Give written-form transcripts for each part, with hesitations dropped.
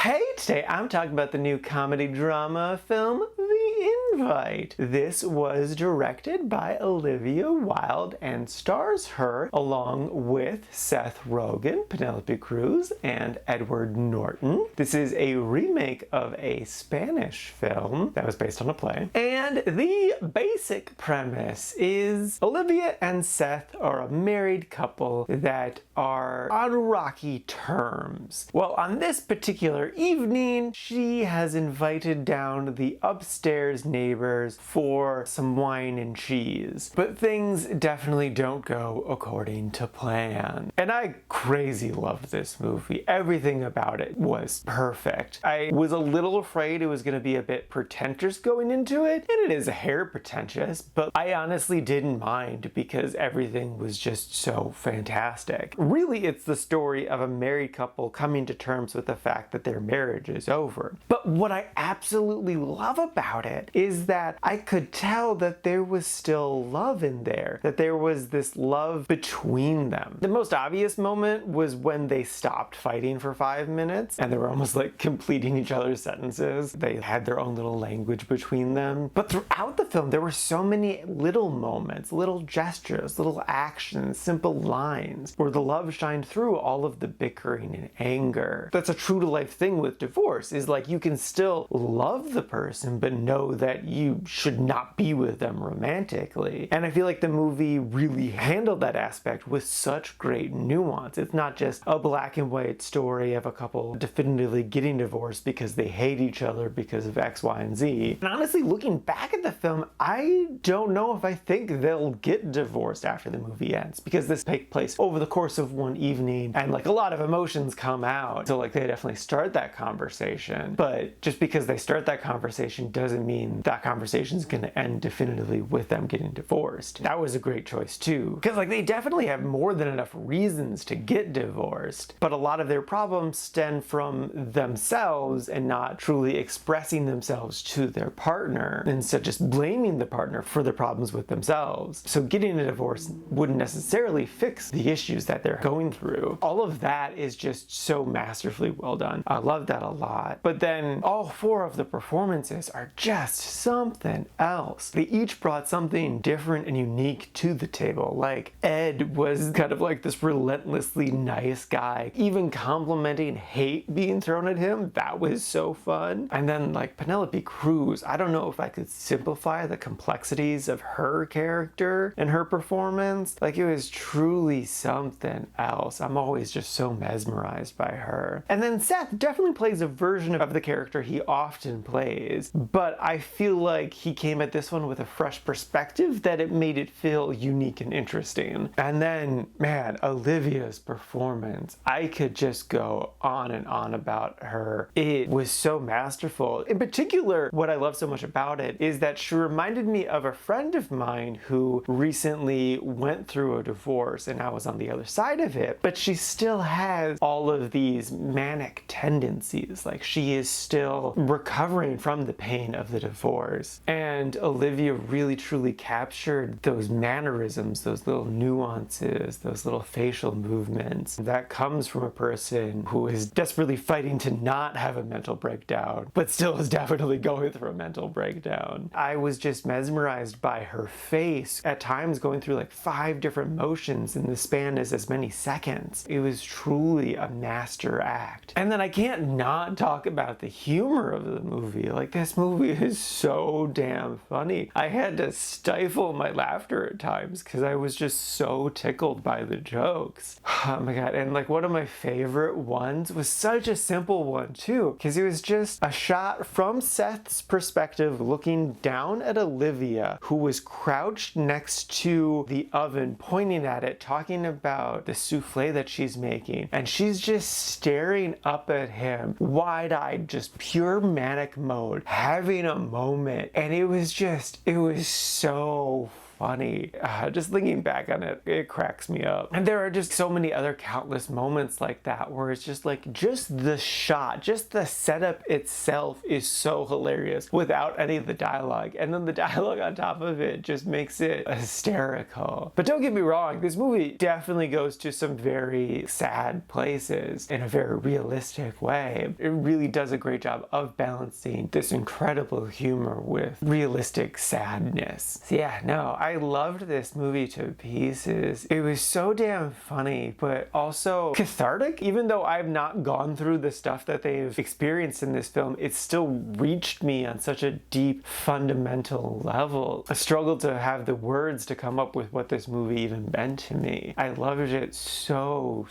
Hey, today I'm talking about the new comedy drama film, The Invite. This was directed by Olivia Wilde and stars her along with Seth Rogen, Penelope Cruz, and Edward Norton. This is a remake of a Spanish film that was based on a play. And the basic premise is Olivia and Seth are a married couple that are on rocky terms. Well, on this particular evening, she has invited down the upstairs neighbors for some wine and cheese. But things definitely don't go according to plan. And I crazy loved this movie. Everything about it was perfect. I was a little afraid it was going to be a bit pretentious going into it, and it is a hair pretentious, but I honestly didn't mind because everything was just so fantastic. Really, it's the story of a married couple coming to terms with the fact that their marriage is over. But what I absolutely love about it is that I could tell that there was still love in there, that there was this love between them. The most obvious moment was when they stopped fighting for 5 minutes and they were almost like completing each other's sentences. They had their own little language between them. But throughout the film, there were so many little moments, little gestures, little actions, simple lines where the love shined through all of the bickering and anger. That's a true to life thing with divorce, is like you can still love the person but know that you should not be with them romantically. And I feel like the movie really handled that aspect with such great nuance. It's not just a black and white story of a couple definitively getting divorced because they hate each other because of X, Y, and Z. And honestly, looking back at the film, I don't know if I think they'll get divorced after the movie ends, because this takes place over the course of one evening and like a lot of emotions come out. So like they definitely start that conversation, but just because they start that conversation doesn't mean that conversation is going to end definitively with them getting divorced. That was a great choice too, because like they definitely have more than enough reasons to get divorced, but a lot of their problems stem from themselves and not truly expressing themselves to their partner, instead just blaming the partner for the problems with themselves. So getting a divorce wouldn't necessarily fix the issues that they're going through. All of that is just so masterfully well done. I love that a lot. But then all four of the performances are just something else. They each brought something different and unique to the table. Like Ed was kind of like this relentlessly nice guy, even complimenting hate being thrown at him. That was so fun. And then like Penelope Cruz, I don't know if I could simplify the complexities of her character and her performance. Like it was truly something else. I'm always just so mesmerized by her. And then Seth definitely plays a version of the character he often plays, but I feel like he came at this one with a fresh perspective that it made it feel unique and interesting. And then, man, Olivia's performance, I could just go on and on about her. It was so masterful. In particular, what I love so much about it is that she reminded me of a friend of mine who recently went through a divorce, and I was on the other side of it, but she still has all of these manic tendencies. Like she is still recovering from the pain of the divorce. And Olivia really truly captured those mannerisms, those little nuances, those little facial movements. That comes from a person who is desperately fighting to not have a mental breakdown, but still is definitely going through a mental breakdown. I was just mesmerized by her face, at times going through like 5 different motions in the span of as many seconds. It was truly a master act. And then I can't not talk about the humor of the movie. Like this movie is so damn funny. I had to stifle my laughter at times because I was just so tickled by the jokes. Oh my god. And like one of my favorite ones was such a simple one too, because it was just a shot from Seth's perspective looking down at Olivia, who was crouched next to the oven, pointing at it, talking about the souffle that she's making. And she's just staring up at him, wide-eyed, just pure manic mode, having a moment. And it was so funny. Just thinking back on it, it cracks me up. And there are just so many other countless moments like that where it's just like, just the shot, just the setup itself is so hilarious without any of the dialogue. And then the dialogue on top of it just makes it hysterical. But don't get me wrong, this movie definitely goes to some very sad places in a very realistic way. It really does a great job of balancing this incredible humor with realistic sadness. So yeah, no, I loved this movie to pieces. It was so damn funny, but also cathartic. Even though I've not gone through the stuff that they've experienced in this film, it still reached me on such a deep, fundamental level. I struggled to have the words to come up with what this movie even meant to me. I loved it so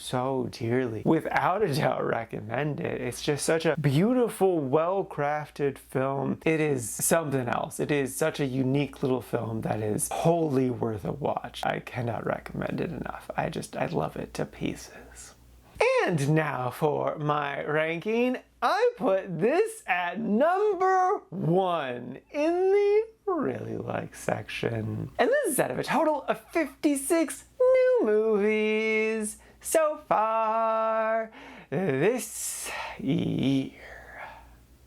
dearly. Without a doubt, recommend it. It's just such a beautiful, well-crafted film. It is something else. It is such a unique little film that is wholly worth a watch. I cannot recommend it enough. I love it to pieces. And now for my ranking. I put this at number 1 in the really like section. And this is out of a total of 56 new movies so far this year.